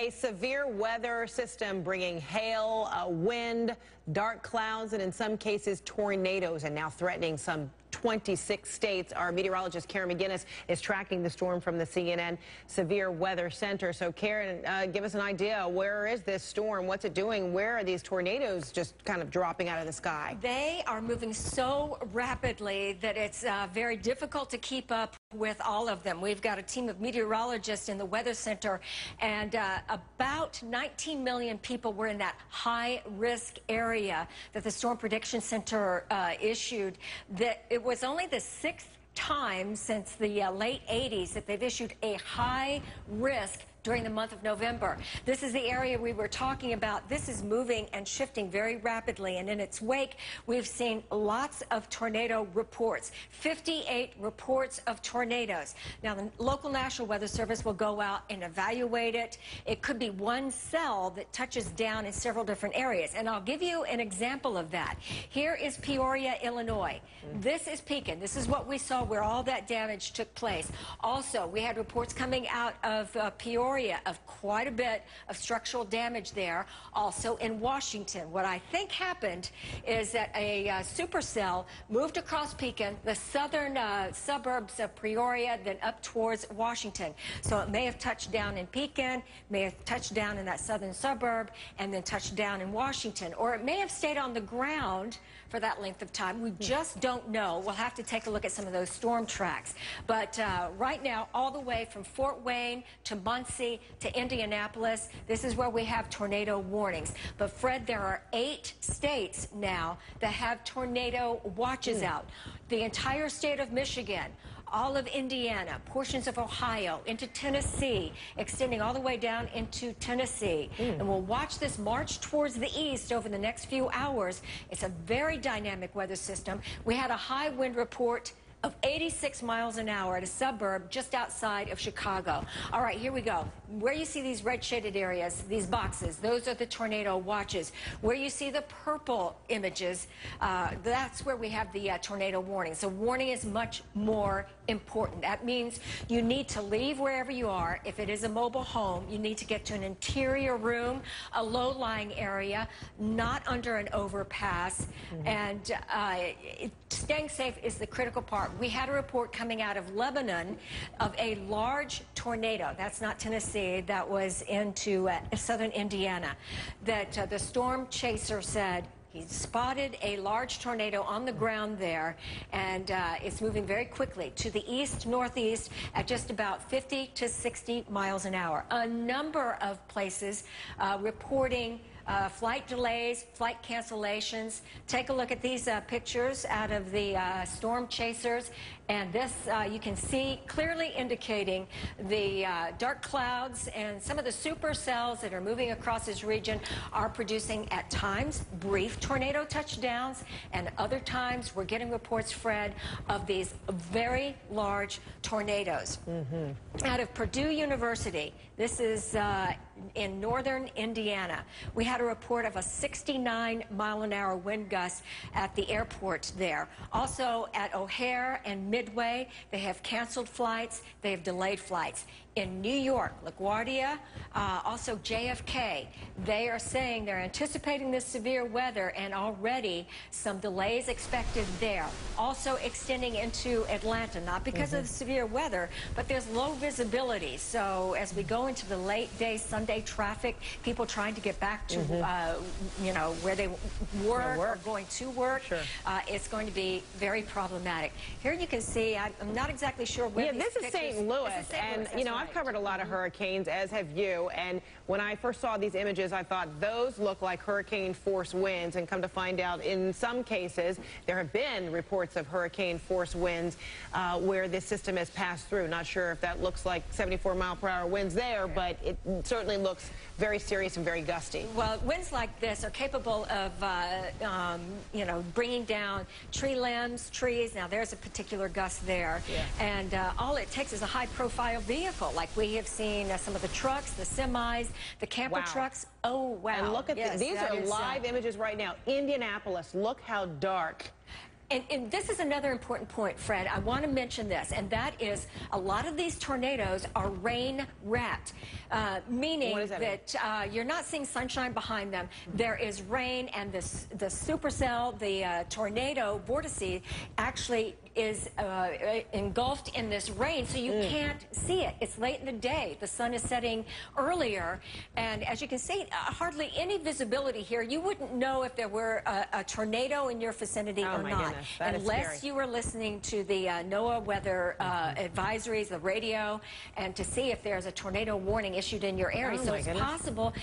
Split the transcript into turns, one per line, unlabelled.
A severe weather system bringing hail, wind, dark clouds, and in some cases tornadoes, and now threatening some 26 states. Our meteorologist Karen McGinnis is tracking the storm from the CNN Severe Weather Center. So Karen, give us an idea. Where is this storm? What's it doing? Where are these tornadoes just kind of dropping out of the sky?
They are moving so rapidly that it's very difficult to keep up with all of them. We've got a team of meteorologists in the Weather Center, and about 19 million people were in that high-risk area that the Storm Prediction Center issued. That it was only the sixth time since the late 80s that they've issued a high risk during the month of November. This is the area we were talking about. This is moving and shifting very rapidly, and in its wake, we've seen lots of tornado reports, 58 reports of tornadoes. Now, the local National Weather Service will go out and evaluate it. It could be one cell that touches down in several different areas, and I'll give you an example of that. Here is Peoria, Illinois. This is Pekin. This is what we saw where all that damage took place. Also, we had reports coming out of Peoria of quite a bit of structural damage there. Also in Washington, what I think happened is that a supercell moved across Pekin, the southern suburbs of Peoria, then up towards Washington. So it may have touched down in Pekin, may have touched down in that southern suburb, and then touched down in Washington. Or it may have stayed on the ground for that length of time. We just don't know. We'll have to take a look at some of those storm tracks. But right now, all the way from Fort Wayne to Muncie to Indianapolis, this is where we have tornado warnings. But Fred, there are 8 states now that have tornado watches out. The entire state of Michigan, all of Indiana, portions of Ohio, into Tennessee, extending all the way down into Tennessee. And we'll watch this march towards the east over the next few hours. It's a very dynamic weather system. We had a high wind report of 86 miles an hour at a suburb just outside of Chicago. All right, here we go. Where you see these red shaded areas, these boxes, those are the tornado watches. Where you see the purple images, that's where we have the tornado warning. So warning is much more important. That means you need to leave wherever you are. If it is a mobile home, you need to get to an interior room, a low-lying area, not under an overpass, and staying safe is the critical part. We had a report coming out of Lebanon of a large tornado. That's not Tennessee. That was into southern Indiana. That the storm chaser said he spotted a large tornado on the ground there, and it's moving very quickly to the east-northeast at just about 50 to 60 miles an hour. A number of places reporting flight delays, flight cancellations. Take a look at these pictures out of the storm chasers, and this you can see clearly indicating the dark clouds and some of the supercells that are moving across this region are producing at times brief tornado touchdowns, and other times we're getting reports, Fred, of these very large tornadoes. Out of Purdue University, this is in northern Indiana, we had a report of a 69-mile-an-hour wind gust at the airport there. Also at O'Hare and Midway, they have canceled flights, they have delayed flights. In New York, LaGuardia, also JFK, they are saying they're anticipating this severe weather and already some delays expected there. Also extending into Atlanta, not because of the severe weather, but there's low visibility. So as we go into the late day Sunday traffic, people trying to get back to, you know, where they work or going to work, it's going to be very problematic. Here you can see, I'm not exactly sure where
this is St. Louis, and you know, I've covered a lot of hurricanes, as have you, and when I first saw these images, I thought those look like hurricane force winds, and come to find out, in some cases, there have been reports of hurricane force winds where this system has passed through. Not sure if that looks like 74-mile-per-hour winds there, but it certainly looks very serious and very gusty.
Well, winds like this are capable of, you know, bringing down tree limbs, trees. Now, there's a particular gust there. And all it takes is a high-profile vehicle, like we have seen some of the trucks, the semis, the camper trucks. Oh, wow.
And look at these are live images right now. Indianapolis, look how dark
And this is another important point, Fred. I want to mention this, and that is a lot of these tornadoes are rain-wrapped, meaning that you're not seeing sunshine behind them. There is rain, and the supercell, the tornado vortice, actually is engulfed in this rain, so you can't see it. It's late in the day. The sun is setting earlier, and as you can see, hardly any visibility here. You wouldn't know if there were a tornado in your vicinity or not, unless you were listening to the NOAA weather advisories, the radio, and to see if there's a tornado warning issued in your area. So it's possible